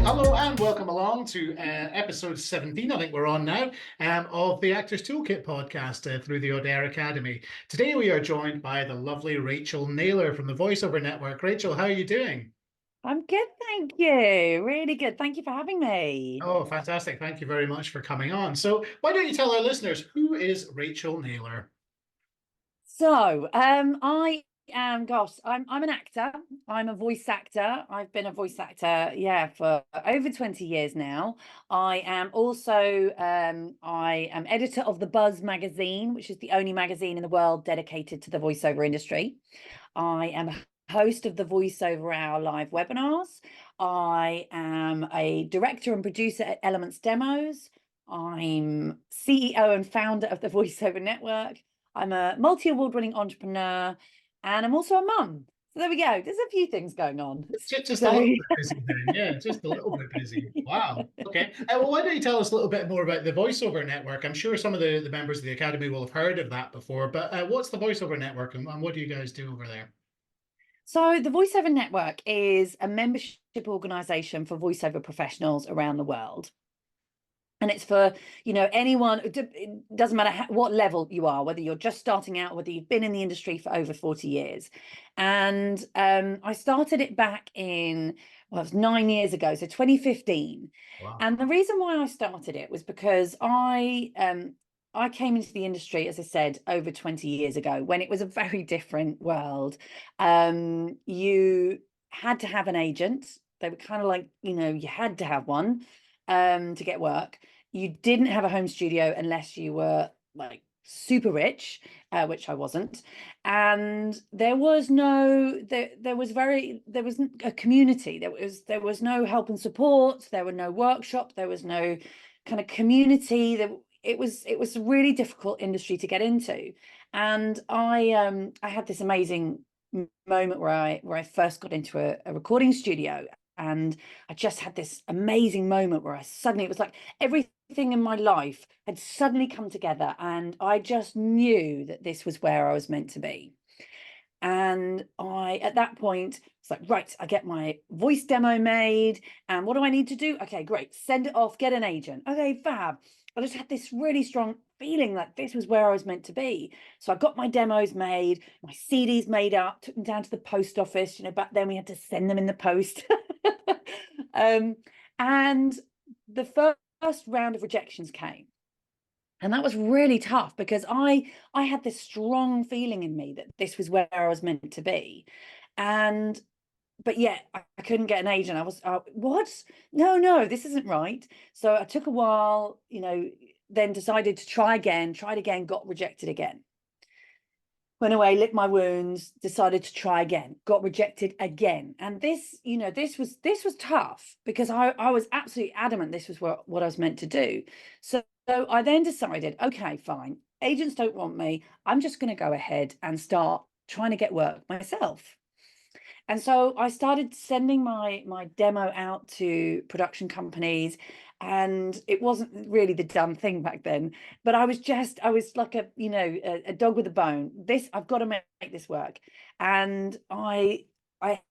Hello and welcome along to episode 17, I think we're on now, of the Actors Toolkit podcast through the O'Dare Academy. Today we are joined by the lovely Rachael Naylor from the Voiceover Network. Rachael, how are you doing? I'm good, thank you. Really good. Thank you for having me. Oh, fantastic. Thank you very much for coming on. So why don't you tell our listeners, who is Rachael Naylor? I'm an actor. I'm a voice actor. I've been a voice actor, for over 20 years now. I am editor of the Buzz magazine, which is the only magazine in the world dedicated to the voiceover industry. I am a host of the Voiceover Hour live webinars. I am a director and producer at Elements Demos. I'm CEO and founder of the Voiceover Network. I'm a multi-award winning entrepreneur, and I'm also a mum. So there we go. There's a few things going on. Just a So little bit busy then. Yeah, just a little bit busy. Wow. Okay. Well, why don't you tell us a little bit more about the Voiceover Network? I'm sure some of the members of the Academy will have heard of that before, but what's the Voiceover Network and what do you guys do over there? So the Voiceover Network is a membership organization for voiceover professionals around the world. And it's for, anyone. It doesn't matter what level you are, whether you're just starting out, whether you've been in the industry for over 40 years. And I started it back it was 9 years ago, so 2015. Wow. And the reason why I started it was because I came into the industry, as I said, over 20 years ago, when it was a very different world. You had to have an agent. They were kind of like, you had to have one to get work. You didn't have a home studio unless you were like super rich, which I wasn't. And there was a community. There was no help and support. There were no workshops. There was no kind of community. It was a really difficult industry to get into. And I had this amazing moment where I first got into a recording studio, and I just had this amazing moment where it was like everything in my life had suddenly come together, and I just knew that this was where I was meant to be. And at that point, it's like, right, I get my voice demo made. And what do I need to do? Okay, great. Send it off, get an agent. Okay, fab. I just had this really strong feeling that this was where I was meant to be. So I got my demos made, my CDs made up, took them down to the post office. Back then we had to send them in the post. And the first round of rejections came. And that was really tough because I had this strong feeling in me that this was where I was meant to be. And but yet I couldn't get an agent. I was what? No, this isn't right. So I took a while, then decided to try again, tried again, got rejected again. Went away, licked my wounds, decided to try again, got rejected again. And this was tough because I was absolutely adamant this was what I was meant to do. So I then decided, okay, fine, agents don't want me. I'm just going to go ahead and start trying to get work myself. And so I started sending my demo out to production companies, and it wasn't really the done thing back then, but I was like a dog with a bone. I've got to make this work. And I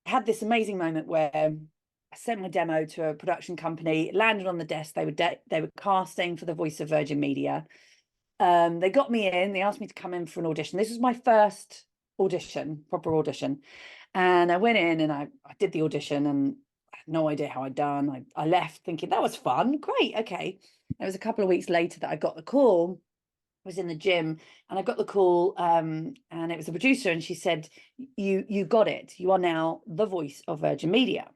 had this amazing moment where I sent my demo to a production company, landed on the desk. They were casting for the Voice of Virgin Media. They got me in. They asked me to come in for an audition. This was my first audition, proper audition. And I went in and I did the audition, and I had no idea how I'd done. I left thinking that was fun. Great. Okay. It was a couple of weeks later that I got the call. I was in the gym and I got the call, and it was the producer, and she said, you got it. You are now the voice of Virgin Media.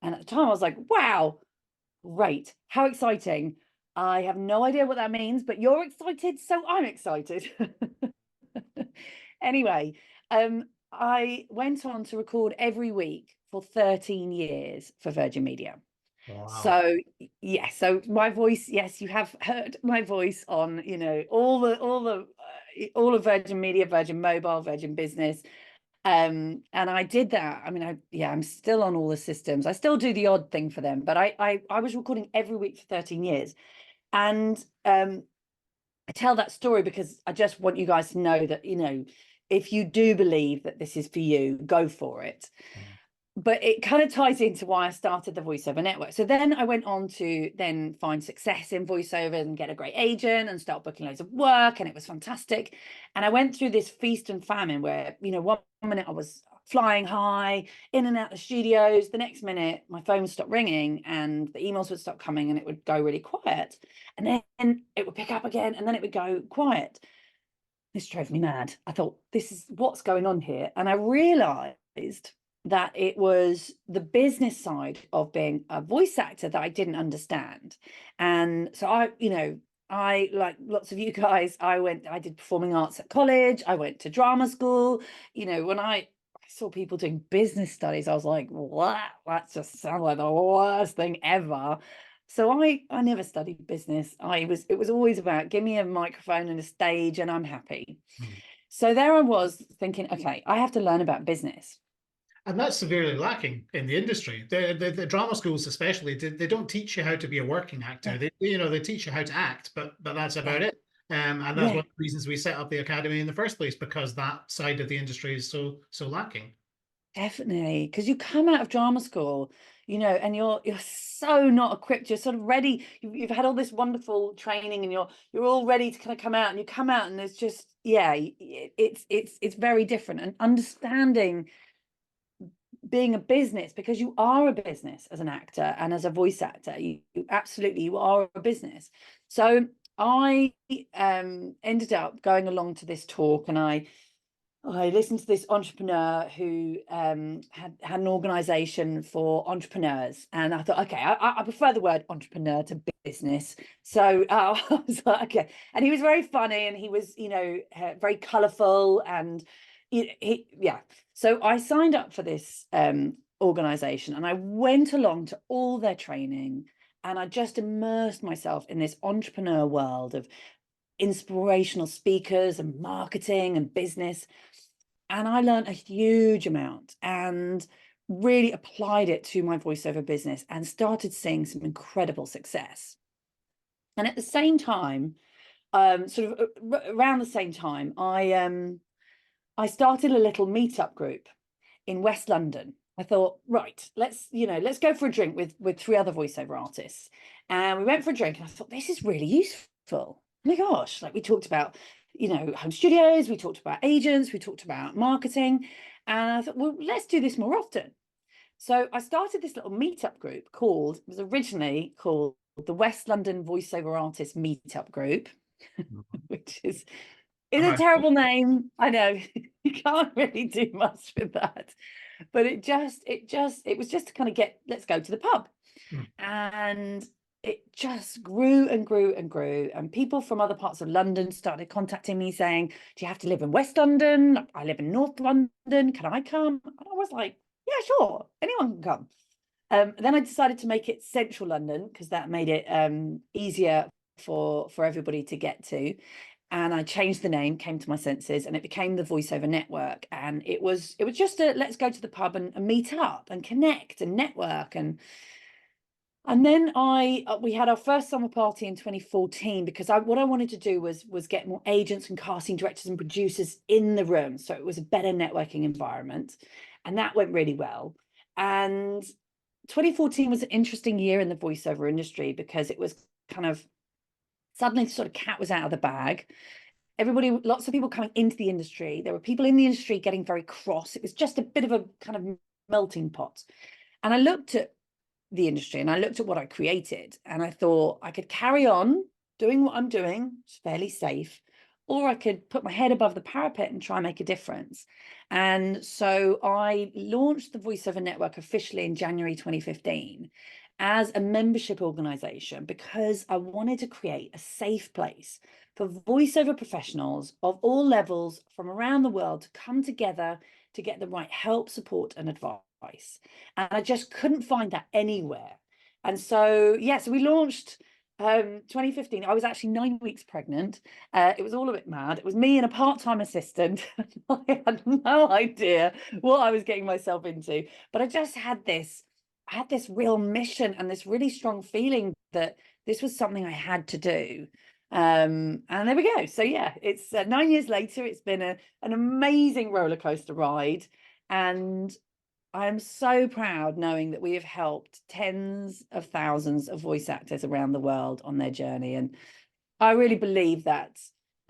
And at the time I was like, wow, great. How exciting. I have no idea what that means, but you're excited, so I'm excited. Anyway, I went on to record every week for 13 years for Virgin Media. Wow. So yes, so my voice, yes, you have heard my voice on, all of Virgin Media, Virgin Mobile, Virgin Business. And I did that. I mean, I'm still on all the systems. I still do the odd thing for them, but I was recording every week for 13 years. And I tell that story because I just want you guys to know that, if you do believe that this is for you, go for it. but it kind of ties into why I started the voiceover network. So then I went on to then find success in voiceover and get a great agent and start booking loads of work, and it was fantastic. And I went through this feast and famine where, you know, one minute I was flying high in and out the studios, the next minute my phone would stop ringing and the emails would stop coming and it would go really quiet, and then it would pick up again and then it would go quiet. This drove me mad. I thought, this is what's going on here. And I realized that it was the business side of being a voice actor that I didn't understand. And so I, like lots of you guys, I did performing arts at college. I went to drama school. You know, when I saw people doing business studies, I was like, what? That just sounds like the worst thing ever. So I never studied business. It was always about, give me a microphone and a stage and I'm happy. Mm. So there I was thinking, okay, I have to learn about business. And that's severely lacking in the industry. The drama schools, especially, they don't teach you how to be a working actor. Yeah. They teach you how to act, but that's about Yeah. it. And that's Yeah, one of the reasons we set up the academy in the first place, because that side of the industry is so lacking. definitely. Because you come out of drama school, you know, and you're so not equipped. You're sort of ready. You've had all this wonderful training, and you're all ready to kind of come out. And you come out, and there's just, yeah, it's very different. And understanding being a business, because you are a business as an actor and as a voice actor, you absolutely, you are a business. So I ended up going along to this talk, and I listened to this entrepreneur who had an organization for entrepreneurs, and I thought, okay, I prefer the word entrepreneur to business. So I was like, okay. And he was very funny, and he was, you know, very colorful, and yeah. So I signed up for this organization, and I went along to all their training, and I just immersed myself in this entrepreneur world of inspirational speakers and marketing and business. And I learned a huge amount and really applied it to my voiceover business and started seeing some incredible success. And at the same time, sort of around the same time, I started a little meetup group in West London. I thought, right, let's go for a drink with three other voiceover artists. And we went for a drink, and I thought, this is really useful. Oh my gosh, like we talked about, you know, home studios, we talked about agents, we talked about marketing. And I thought, well, let's do this more often. So I started this little meetup group it was originally called the West London Voiceover Artist Meetup Group, which is a Right. terrible name. I know you can't really do much with that, but it was just to kind of get, let's go to the pub. Mm. And it just grew and grew and grew. And people from other parts of London started contacting me saying, do you have to live in West London? I live in North London. Can I come? And I was like, yeah, sure. Anyone can come. Then I decided to make it Central London, because that made it easier for everybody to get to. And I changed the name, came to my senses, and it became the Voiceover Network. And it was just a, let's go to the pub and meet up and connect and network. And then we had our first summer party in 2014, because what I wanted to do was get more agents and casting directors and producers in the room, so it was a better networking environment, and that went really well. And 2014 was an interesting year in the voiceover industry, because it was kind of suddenly sort of cat was out of the bag. Lots of people coming into the industry. There were people in the industry getting very cross. It was just a bit of a kind of melting pot. And I looked at the industry and I looked at what I created, and I thought I could carry on doing what I'm doing, it's fairly safe, or I could put my head above the parapet and try and make a difference. And so I launched the Voiceover Network officially in January 2015 as a membership organization, because I wanted to create a safe place for voiceover professionals of all levels from around the world to come together to get the right help, support, and advice. And I just couldn't find that anywhere. And so, yeah, so we launched 2015. I was actually 9 weeks pregnant. It was all a bit mad. It was me and a part-time assistant. I had no idea what I was getting myself into, but I had this real mission and this really strong feeling that this was something I had to do. And there we go. So yeah, it's 9 years later. It's been an amazing roller coaster ride, and I'm so proud knowing that we have helped tens of thousands of voice actors around the world on their journey. And I really believe that,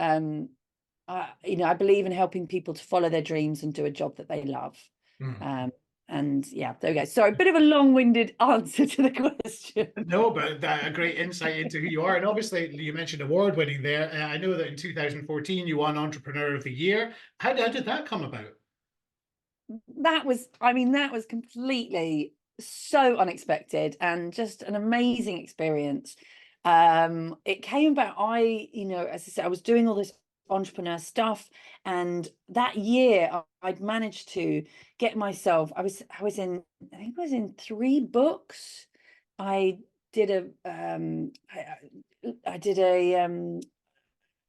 I believe in helping people to follow their dreams and do a job that they love. Mm. And yeah, there we go. So a bit of a long-winded answer to the question. No, but a great insight into who you are. And obviously, you mentioned award winning there. I know that in 2014 you won Entrepreneur of the Year. How did that come about? That was completely so unexpected and just an amazing experience. It came about, as I said, I was doing all this entrepreneur stuff, and that year I'd managed to get myself, I was in, I think I was in 3 books. I did I did a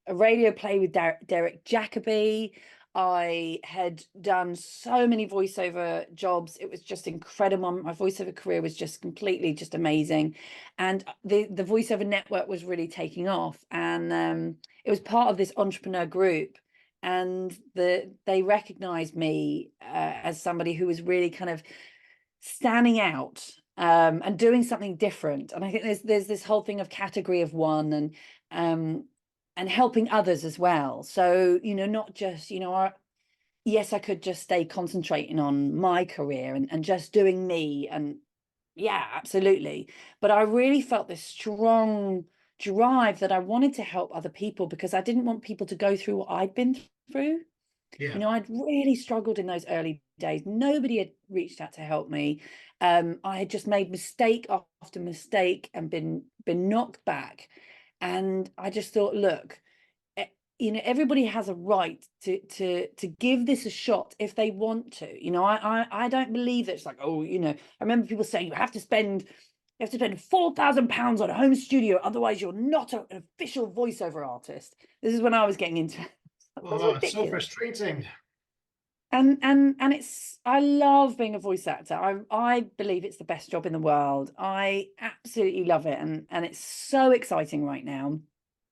radio play with Derek Jacobi. I had done so many voiceover jobs. It was just incredible. My voiceover career was just completely just amazing. And the voiceover network was really taking off. And it was part of this entrepreneur group. And they recognized me as somebody who was really kind of standing out and doing something different. And I think there's this whole thing of category of one, and helping others as well. So, not just, yes, I could just stay concentrating on my career and just doing me. And yeah, absolutely. But I really felt this strong drive that I wanted to help other people, because I didn't want people to go through what I'd been through. Yeah. I'd really struggled in those early days. Nobody had reached out to help me. I had just made mistake after mistake and been knocked back. And I just thought, look, everybody has a right to give this a shot if they want to. I don't believe that it's like, I remember people saying you have to spend £4,000 on a home studio, otherwise you're not an official voiceover artist. This is when I was getting into it. That's Oh, it's so ridiculous. frustrating. And I love being a voice actor. I believe it's the best job in the world. I absolutely love it, and it's so exciting right now.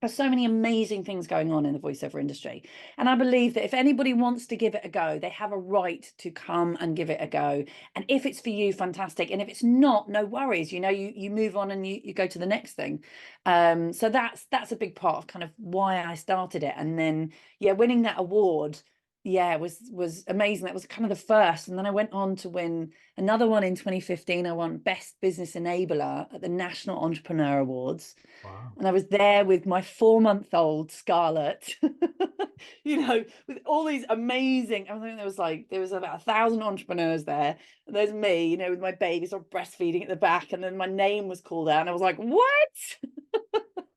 There's so many amazing things going on in the voiceover industry. And I believe that if anybody wants to give it a go, they have a right to come and give it a go. And if it's for you, fantastic. And if it's not, no worries. You move on and you go to the next thing. So that's a big part of kind of why I started it. And then, yeah, winning that award, yeah, was amazing. That was kind of the first. And then I went on to win another one in 2015. I won Best Business Enabler at the National Entrepreneur Awards. Wow. And I was there with my 4-month-old Scarlett, with all these amazing, I think there was about 1,000 entrepreneurs there. And there's me, with my baby sort of breastfeeding at the back. And then my name was called out. And I was like, what?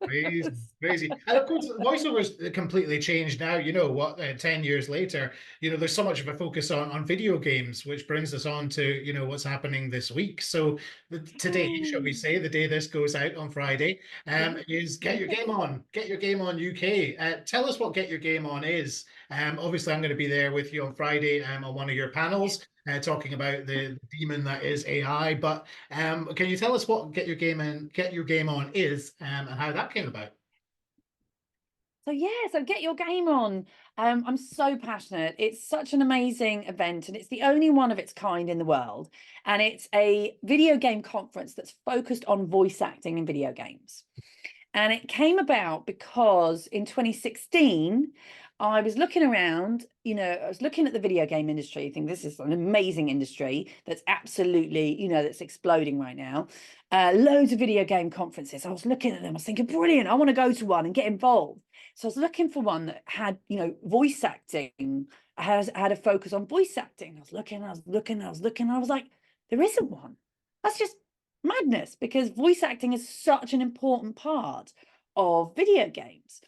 Crazy, crazy. And of course, voiceover's completely changed now. You know what, 10 years later, there's so much of a focus on video games, which brings us on to, what's happening this week. So today, shall we say, the day this goes out on Friday, is Get Your Game On. Get Your Game On UK. Tell us what Get Your Game On is. Obviously, I'm going to be there with you on Friday on one of your panels. Talking about the demon that is AI, but can you tell us what Get Your Game On is, and how that came about? So Get Your Game On. I'm so passionate. It's such an amazing event, and it's the only one of its kind in the world. And it's a video game conference that's focused on voice acting in video games. And it came about because in 2016, I was looking around, I was looking at the video game industry. I think this is an amazing industry that's absolutely, that's exploding right now. Loads of video game conferences. I was looking at them. I was thinking, brilliant. I want to go to one and get involved. So I was looking for one that had, voice acting, had a focus on voice acting. I was looking. I was like, there isn't one. That's just madness, because voice acting is such an important part of video games.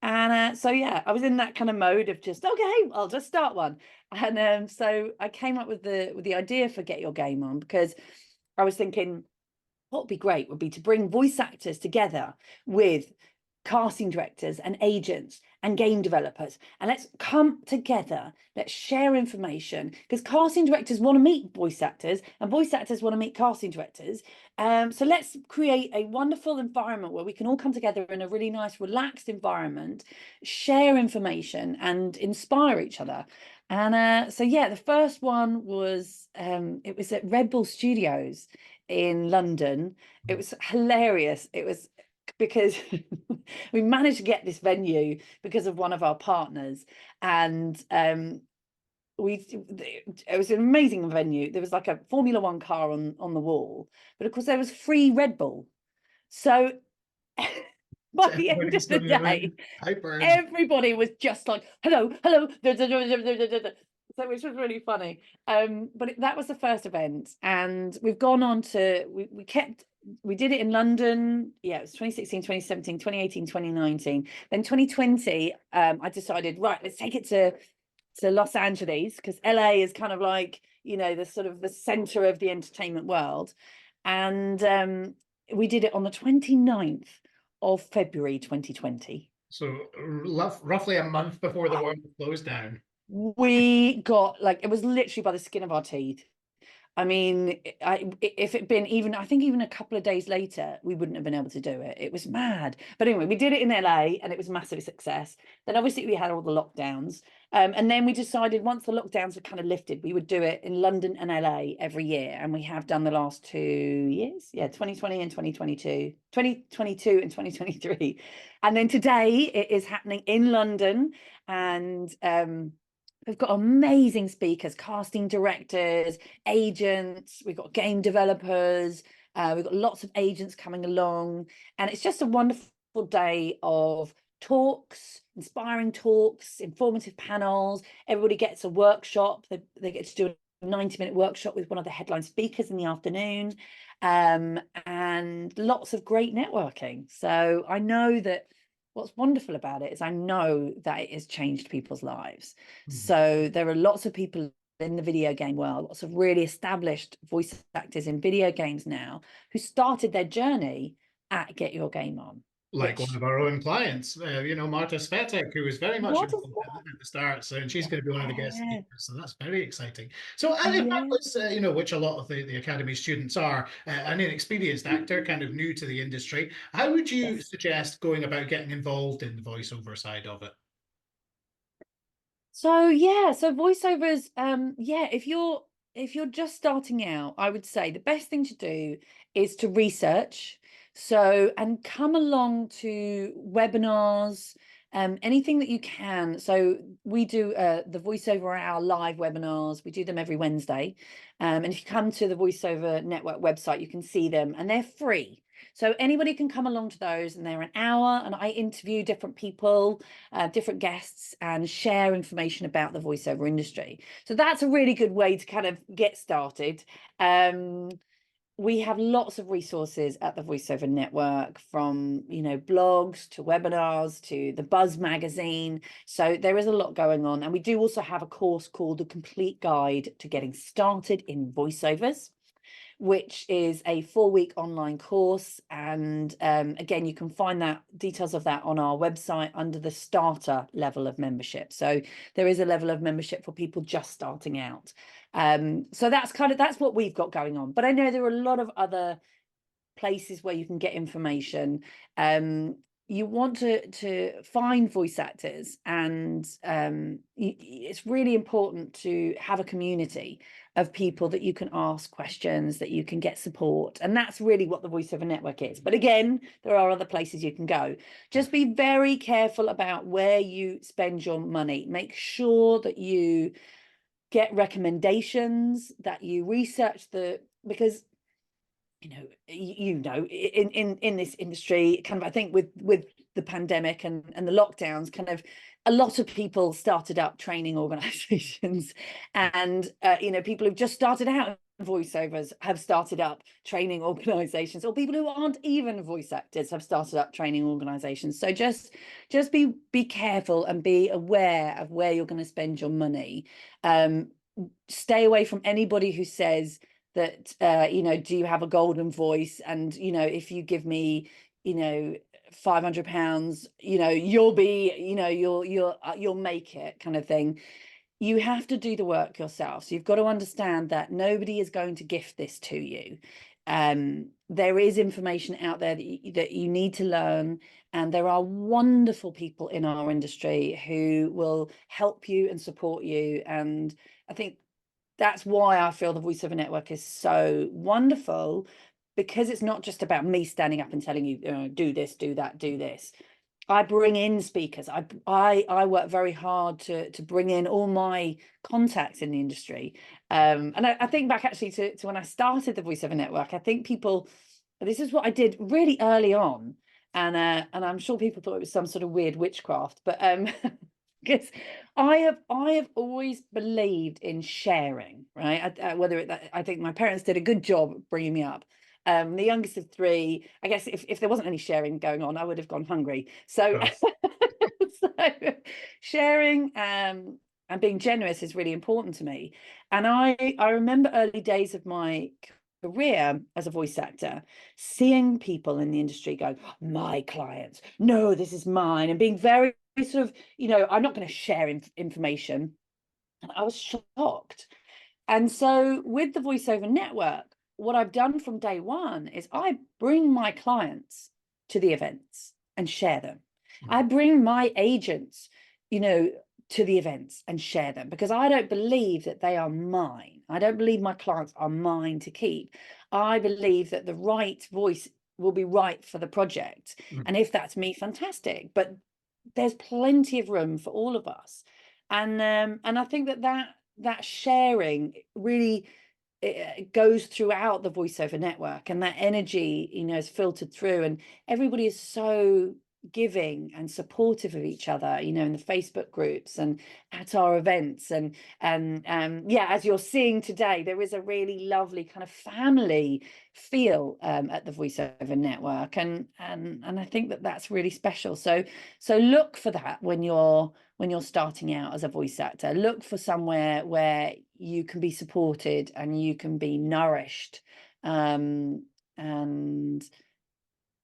And so yeah, I was in that kind of mode of just, okay, I'll just start one. And so I came up with the idea for Get Your Game On, because I was thinking what would be great would be to bring voice actors together with casting directors and agents and game developers, and let's come together, let's share information, because casting directors want to meet voice actors and voice actors want to meet casting directors. So let's create a wonderful environment where we can all come together in a really nice, relaxed environment, share information and inspire each other. And so yeah, the first one was it was at Red Bull Studios in London. It was hilarious. It was because we managed to get this venue because of one of our partners, and it was an amazing venue. There was like a Formula One car on the wall, but of course there was free Red Bull. So by the end of the day, everybody was just like, hello, hello. So which was really funny. But that was the first event, and we've gone on to we did it in London. Yeah, it was 2016, 2017, 2018, 2019. Then 2020, I decided, right, let's take it to Los Angeles, because LA is kind of like, you know, the sort of the center of the entertainment world. And we did it on the 29th of February 2020. So roughly a month before the world closed down. We got, like, it was literally by the skin of our teeth. I mean, if it'd been even, I think even a couple of days later, we wouldn't have been able to do it. It was mad. But anyway, we did it in LA and it was a massive success. Then obviously we had all the lockdowns. And then we decided once the lockdowns were kind of lifted, we would do it in London and LA every year. And we have done the last 2 years. Yeah, 2020 and 2022, 2022 and 2023. And then today it is happening in London. And we've got amazing speakers, casting directors, agents, we've got game developers, we've got lots of agents coming along. And it's just a wonderful day of talks, inspiring talks, informative panels. Everybody gets a workshop. They get to do a 90-minute workshop with one of the headline speakers in the afternoon, and lots of great networking. So I know that what's wonderful about it is I know that it has changed people's lives. So there are lots of people in the video game world, lots of really established voice actors in video games now who started their journey at Get Your Game On. Like one of our own clients, you know, Marta Spetek, who was very much involved at the start. So, and she's going to be one of the guest speakers. So that's very exciting. So, and if that was, you know, which a lot of the Academy students are, an inexperienced actor, kind of new to the industry, how would you suggest going about getting involved in the voiceover side of it? So yeah, so voiceovers, yeah, if you're just starting out, I would say the best thing to do is to research. So, and come along to webinars, anything that you can. So we do the voiceover hour live webinars. We do them every Wednesday. And if you come to the voiceover network website, you can see them and they're free. So anybody can come along to those, and they're an hour, and I interview different people, different guests, and share information about the voiceover industry. So that's a really good way to kind of get started. We have lots of resources at the voiceover network, from, you know, blogs to webinars to the Buzz magazine. So there is a lot going on. And we do also have a course called The Complete Guide to Getting Started in Voiceovers, which is a 4-week online course. And again, you can find that details of that on our website under the starter level of membership. So there is a level of membership for people just starting out. So that's what we've got going on. But I know there are a lot of other places where you can get information. You want to find voice actors, and it's really important to have a community of people that you can ask questions, that you can get support. And that's really what the voiceover network is. But again, there are other places you can go. Just be very careful about where you spend your money. Make sure that you get recommendations, that you research because in this industry, kind of, I think with the pandemic and the lockdowns, kind of a lot of people started up training organizations, and people who've just started out in voiceovers have started up training organizations, or people who aren't even voice actors have started up training organizations. So just be careful and be aware of where you're going to spend your money. Stay away from anybody who says that, do you have a golden voice? And, if you give me, £500, you'll be, you'll make it, kind of thing. You have to do the work yourself. So you've got to understand that nobody is going to gift this to you. There is information out there that you need to learn, and there are wonderful people in our industry who will help you and support you. And I think that's why I feel the voiceover network is so wonderful, because it's not just about me standing up and telling you, do this, do that, do this. I bring in speakers. I work very hard to bring in all my contacts in the industry. And I think back actually to when I started the voiceover network. I think this is what I did really early on, and I'm sure people thought it was some sort of weird witchcraft, but because I have always believed in sharing, right? I think my parents did a good job bringing me up. The youngest of three, I guess if there wasn't any sharing going on, I would have gone hungry. So, Oh, so sharing and being generous is really important to me. And I remember early days of my career as a voice actor, seeing people in the industry go, my clients, no, this is mine, and being very sort of, I'm not going to share information. And I was shocked. And so with the voiceover network, what I've done from day one is I bring my clients to the events and share them. I bring my agents, to the events and share them, because I don't believe that they are mine. I don't believe my clients are mine to keep. I believe that the right voice will be right for the project. And if that's me, fantastic. But there's plenty of room for all of us. And I think that sharing really, it goes throughout the voiceover network, and that energy, is filtered through, and everybody is so giving and supportive of each other, in the Facebook groups and at our events. And as you're seeing today, there is a really lovely kind of family feel at the voiceover network, and I think that that's really special. So look for that when you're starting out as a voice actor. Look for somewhere where you can be supported and you can be nourished, and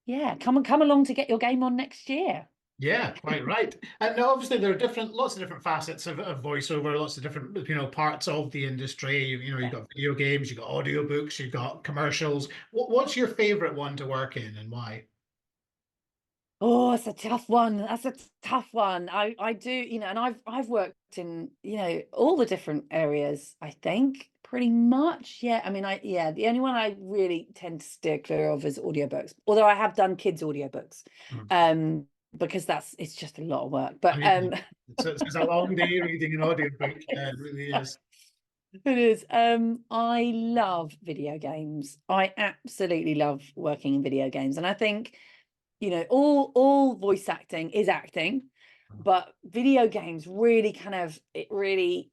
yeah, come along to get your game on next year. yeah, quite right. And now, obviously, there are lots of different facets of voiceover, lots of different, parts of the industry. You've Yeah. got video games, you've got audiobooks, you've got commercials. What's your favorite one to work in, and why? Oh, it's a tough one. That's a tough one. I do, and I've worked in, all the different areas, I think, pretty much. Yeah. I mean, the only one I really tend to steer clear of is audiobooks. Although I have done kids audiobooks. Mhm. Because it's just a lot of work. But I mean, it's a long day reading an audiobook. It really is. it is. I love video games. I absolutely love working in video games. And I think, all voice acting is acting, but video games really it really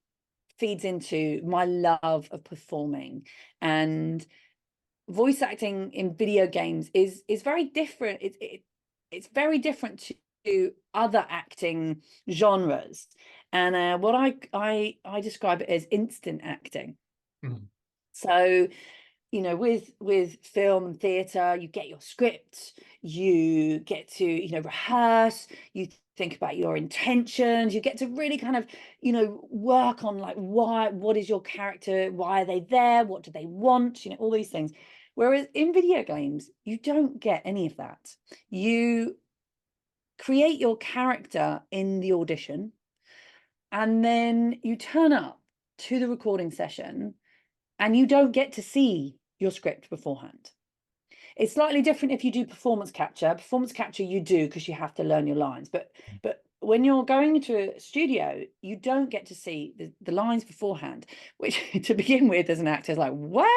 feeds into my love of performing. And voice acting in video games is very different. It's very different to other acting genres. And what I describe it as instant acting. Mhm. So, with film and theatre, you get your script, you get to, rehearse, you think about your intentions, you get to really kind of, work on like what is your character, why are they there, what do they want, all these things. Whereas in video games, you don't get any of that. You create your character in the audition, and then you turn up to the recording session, and you don't get to see your script beforehand. It's slightly different if you do performance capture. Performance capture you do because you have to learn your lines. But when you're going into a studio, you don't get to see the lines beforehand, which to begin with as an actor is like, what?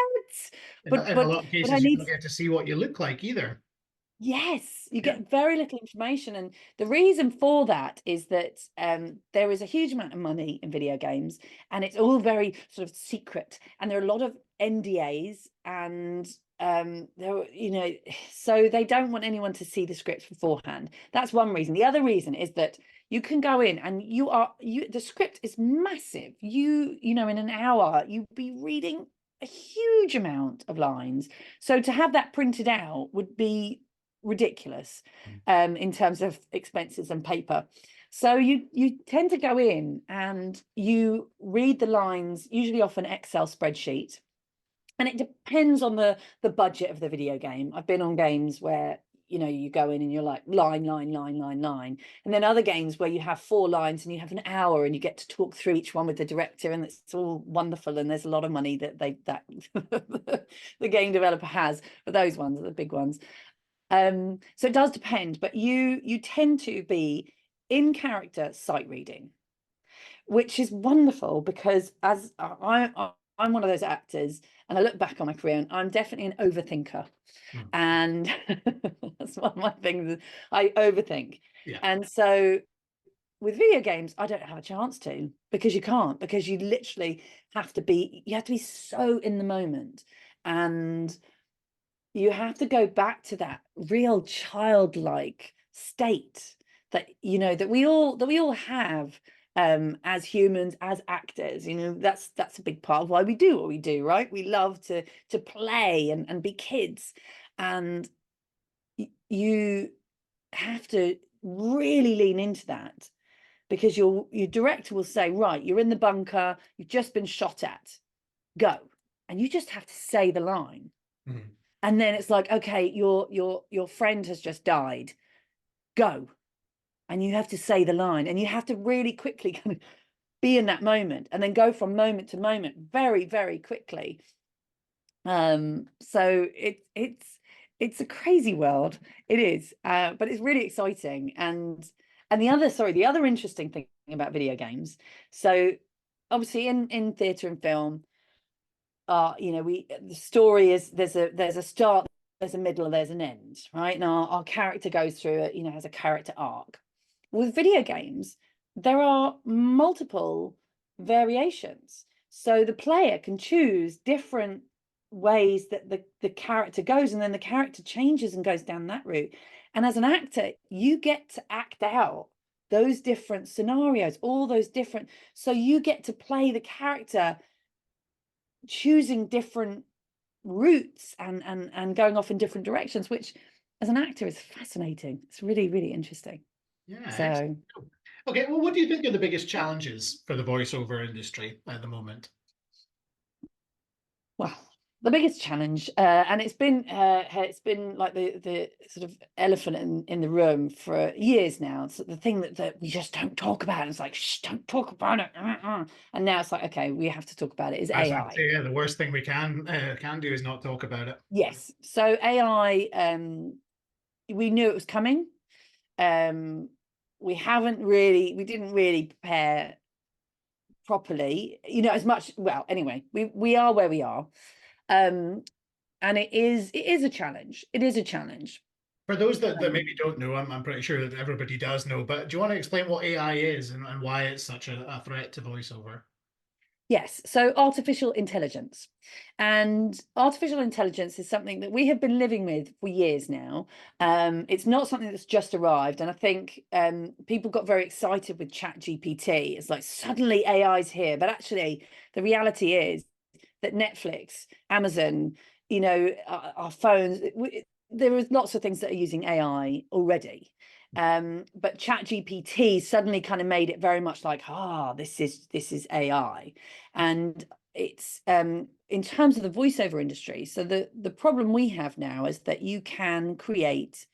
In a lot of I cases, you need don't get to see what you look like either. Yes, you Yeah. get very little information. And the reason for that is that there is a huge amount of money in video games, and it's all very sort of secret. And there are a lot of NDAs, and so they don't want anyone to see the script beforehand. That's one reason. The other reason is that you can go in and the script is massive. In an hour, you'd be reading a huge amount of lines. So to have that printed out would be ridiculous in terms of expenses and paper. So you tend to go in and you read the lines, usually off an Excel spreadsheet. And it depends on the budget of the video game. I've been on games where, you know, you go in and you're like line, line, line, line, line. And then other games where you have 4 lines and you have an hour and you get to talk through each one with the director, and it's all wonderful. And there's a lot of money that the game developer has for those ones, the big ones. So it does depend, but you tend to be in character sight reading, which is wonderful because as I'm one of those actors, and I look back on my career and I'm definitely an overthinker. And that's one of my things. I overthink. Yeah. And so with video games, I don't have a chance to, because you can't, because you literally have to be so in the moment. And you have to go back to that real childlike state that, you know, that we all have as humans, as actors. You know, that's a big part of why we do what we do, right? We love to play and be kids. And you have to really lean into that, because your director will say, right, you're in the bunker, you've just been shot at, go. And you just have to say the line. And then it's like, okay, your friend has just died, go. And you have to say the line, and you have to really quickly kind of be in that moment, and then go from moment to moment very, very quickly. So it's a crazy world. It is, but it's really exciting. And the other interesting thing about video games, so obviously in theatre and film, you know, the story is there's a start, there's a middle, there's an end, right? And our character goes through it, you know, has a character arc. With video games, there are multiple variations, so the player can choose different ways that the character goes, and then the character changes and goes down that route. And as an actor, you get to act out those different scenarios, all those different, so you get to play the character choosing different routes and going off in different directions, which as an actor is fascinating. It's really, really interesting. Yeah. So Okay, well, what do you think are the biggest challenges for the voiceover industry at the moment? well, the biggest challenge, and it's been like the sort of elephant in the room for years now. It's the thing that we just don't talk about. It's like, shh, don't talk about it. And now it's like, okay, we have to talk about it. Is As I AI. say, yeah, the worst thing we can do is not talk about it. Yes. So AI, we knew it was coming. We didn't really prepare properly, you know, as much. Well, anyway, we are where we are. And it is a challenge. It is a challenge. For those that maybe don't know, I'm pretty sure that everybody does know, but do you want to explain what AI is and why it's such a threat to voiceover? Yes, so artificial intelligence. And artificial intelligence is something that we have been living with for years now. It's not something that's just arrived. And I think people got very excited with ChatGPT. It's like suddenly AI's here. But actually, the reality is that Netflix, Amazon, you know, our phones, there is lots of things that are using AI already. But ChatGPT suddenly kind of made it very much like, this is AI. And it's in terms of the voiceover industry. So the problem we have now is that you can create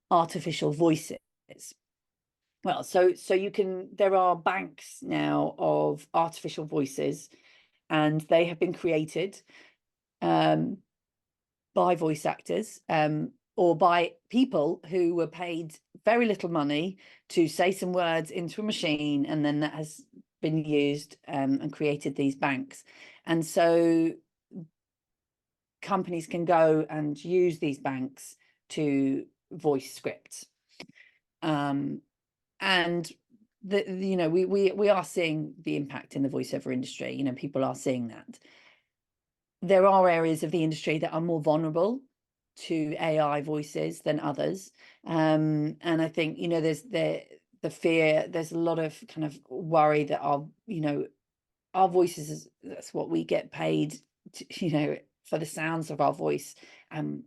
artificial voices. Well, so you can, there are banks now of artificial voices, and they have been created by voice actors or by people who were paid very little money to say some words into a machine, and then that has been used and created these banks. And so companies can go and use these banks to voice scripts. And you know, we are seeing the impact in the voiceover industry. You know, people are seeing that. There are areas of the industry that are more vulnerable to AI voices than others. And I think, you know, there's the fear, there's a lot of kind of worry that you know, our voices, that's what we get paid to, you know, for the sounds of our voice. And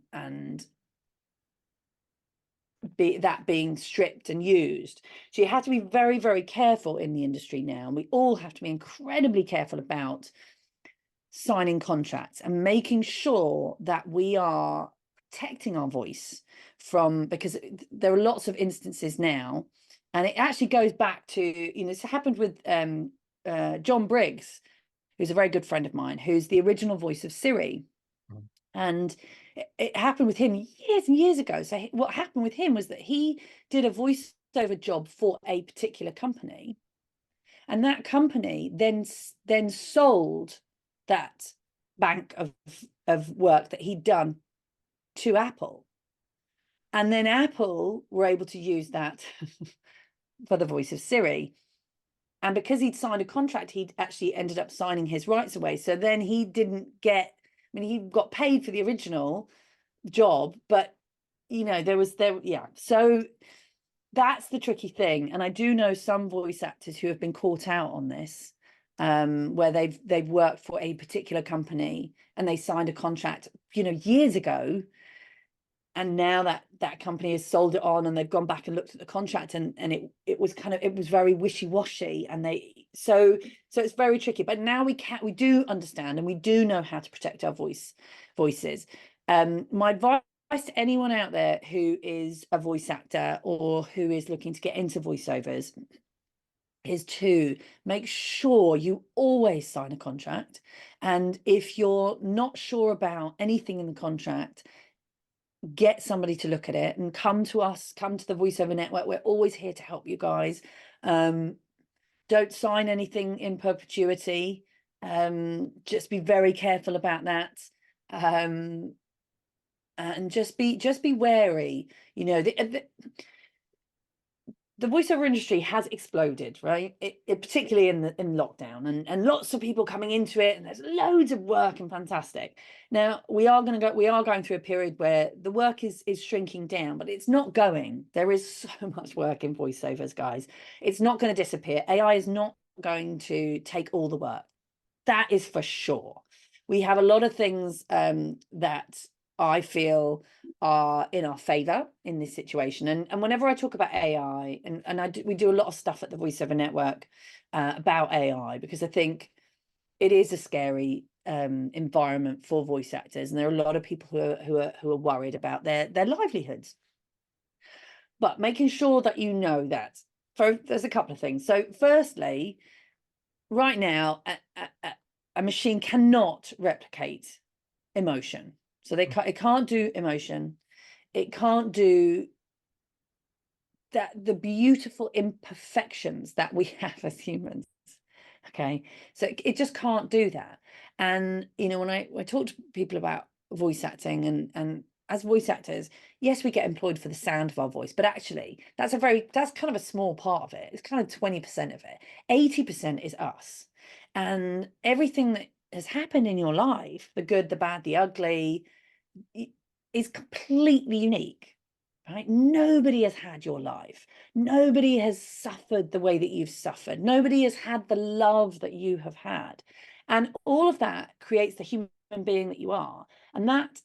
being stripped and used. So you have to be very, very careful in the industry now. And we all have to be incredibly careful about signing contracts and making sure that we are protecting our voice because there are lots of instances now, and it actually goes back to, this happened with John Briggs, who's a very good friend of mine, who's the original voice of Siri. And it happened with him years and years ago. So what happened with him was that he did a voiceover job for a particular company, and that company then sold that bank of work that he'd done to Apple. And then Apple were able to use that for the voice of Siri. And because he'd signed a contract, he'd actually ended up signing his rights away. So then he didn't get, he got paid for the original job, but so that's the tricky thing. And I do know some voice actors who have been caught out on this, where they've worked for a particular company and they signed a contract years ago, and now that company has sold it on, and they've gone back and looked at the contract, and it was very wishy-washy, and so it's very tricky. But now we do understand, and we do know how to protect our voices. My advice to anyone out there who is a voice actor or who is looking to get into voiceovers is to make sure you always sign a contract. And if you're not sure about anything in the contract, get somebody to look at it and come to us, come to the VoiceOver Network. We're always here to help you guys. Don't sign anything in perpetuity. Just be very careful about that. And just be wary. The voiceover industry has exploded, right? It particularly in lockdown, and lots of people coming into it, and there's loads of work and fantastic. Now we are going through a period where the work is shrinking down, but it's not going. There is so much work in voiceovers, guys. It's not going to disappear. AI is not going to take all the work. That is for sure. We have a lot of things that I feel are in our favor in this situation. And whenever I talk about AI, we do a lot of stuff at the VoiceOver Network about AI, because I think it is a scary environment for voice actors, and there are a lot of people who are worried about their livelihoods. But making sure that that there's a couple of things. So firstly, right now, a machine cannot replicate emotion. So it can't do emotion. It can't do the beautiful imperfections that we have as humans. Okay, so it just can't do that. And when I talk to people about voice acting, and as voice actors, yes, we get employed for the sound of our voice, but actually that's kind of a small part of it. It's kind of 20% of it. 80% is us, and everything that has happened in your life, the good, the bad, the ugly, is completely unique, right? Nobody has had your life. Nobody has suffered the way that you've suffered. Nobody has had the love that you have had. And all of that creates the human being that you are. And that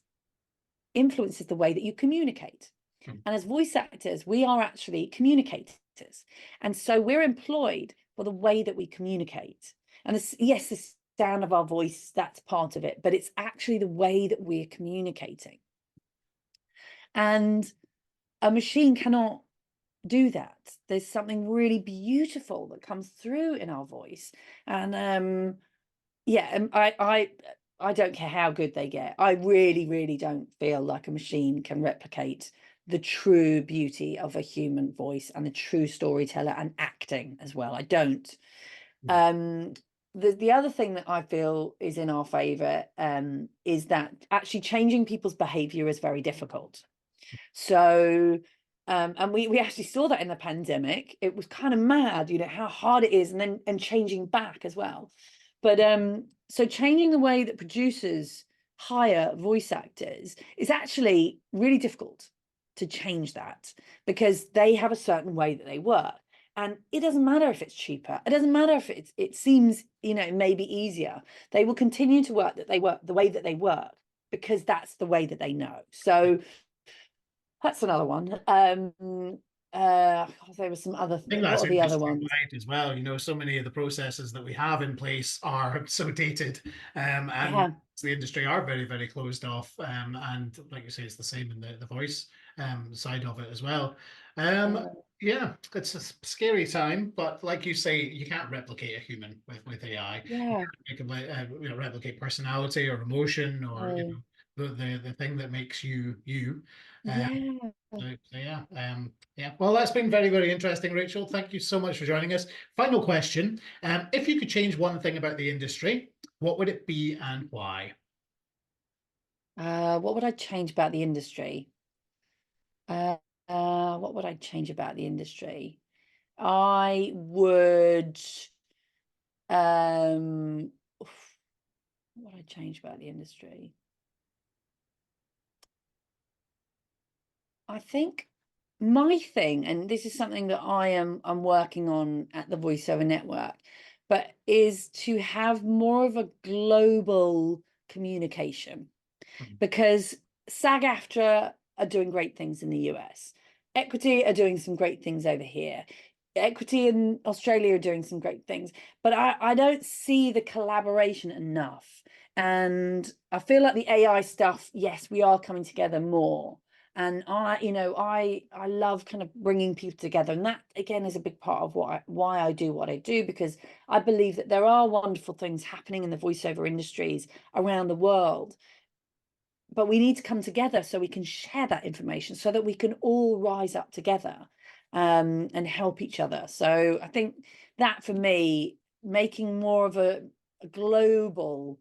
influences the way that you communicate. And as voice actors, we are actually communicators. And so we're employed for the way that we communicate. And yes, the sound of our voice, that's part of it, but it's actually the way that we're communicating. And a machine cannot do that. There's something really beautiful that comes through in our voice. And I don't care how good they get. I really, really don't feel like a machine can replicate the true beauty of a human voice and the true storyteller and acting as well. I don't. The other thing that I feel is in our favor is that actually changing people's behavior is very difficult. So and we actually saw that in the pandemic. It was kind of mad, how hard it is, and changing back as well. But so changing the way that producers hire voice actors is actually really difficult to change that, because they have a certain way that they work. And it doesn't matter if it's cheaper. It doesn't matter if it seems, maybe easier. They will continue to work the way that they work, because that's the way that they know. So That's another one. There was some other. I think What that's are the other ones? industry-wide as well. You know, so many of the processes that we have in place are so dated, and Yeah. the industry are very, very closed off. And like you say, it's the same in the voice side of it as well. Um, Yeah. yeah, it's a scary time, but like you say, you can't replicate a human with AI. Yeah. You can you know, replicate personality or emotion or you No. know the thing that makes you you. Yeah. So yeah, yeah. Well, that's been very, very interesting, Rachel. Thank you so much for joining us. Final question: if you could change one thing about the industry, what would it be and why? What would I change about the industry? Uh, what would I change about the industry? I would. What would I change about the industry? I think my thing, and this is something that I'm working on at the voiceover network, but is to have more of a global communication, Mhm. because SAG-AFTRA are doing great things in the US. Equity are doing some great things over here. Equity in Australia are doing some great things, but I don't see the collaboration enough. And I feel like the AI stuff, yes, we are coming together more. And I love kind of bringing people together, and that again is a big part of why I do what I do, because I believe that there are wonderful things happening in the voiceover industries around the world, but we need to come together so we can share that information so that we can all rise up together, and help each other. So I think that for me, making more of a global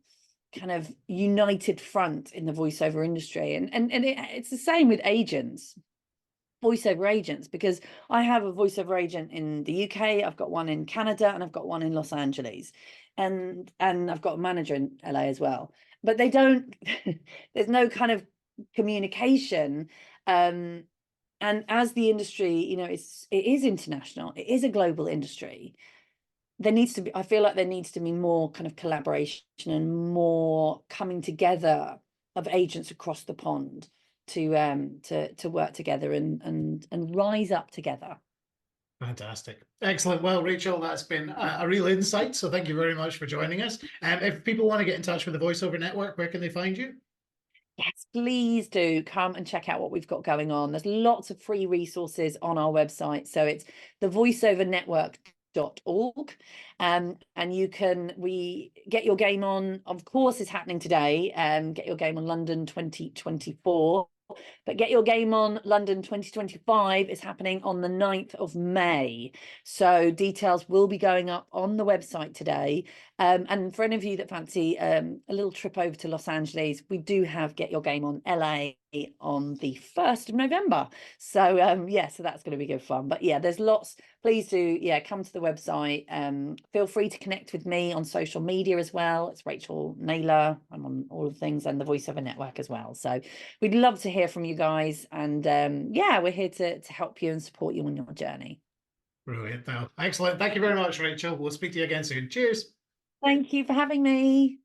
kind of united front in the voiceover industry, and it's the same with agents, voiceover agents, because I have a voiceover agent in the UK, I've got one in Canada, and I've got one in Los Angeles, and I've got a manager in LA as well. But they don't there's no kind of communication. And as the industry, it is international, it is a global industry. There needs to be, I feel like there needs to be more kind of collaboration and more coming together of agents across the pond to work together and rise up together. Fantastic. Excellent. Well, Rachel, that's been a real insight. So thank you very much for joining us. If people want to get in touch with the VoiceOver Network, where can they find you? Yes, please do come and check out what we've got going on. There's lots of free resources on our website. So it's the voiceovernetwork.org. And we get your game on, of course, is happening today. Get your game on London 2024. But Get Your Game On London 2025 is happening on the 9th of May. So details will be going up on the website today. And for any of you that fancy a little trip over to Los Angeles, we do have Get Your Game On LA on the 1st of November. So yeah, so that's going to be good fun. But yeah, there's lots. Please do, yeah, come to the website. Feel free to connect with me on social media as well. It's Rachael Naylor. I'm on all of the things, and the VoiceOver Network as well. So we'd love to hear from you guys. And yeah, we're here to help you and support you on your journey. Brilliant. Excellent. Thank you very much, Rachel. We'll speak to you again soon. Cheers. Thank you for having me.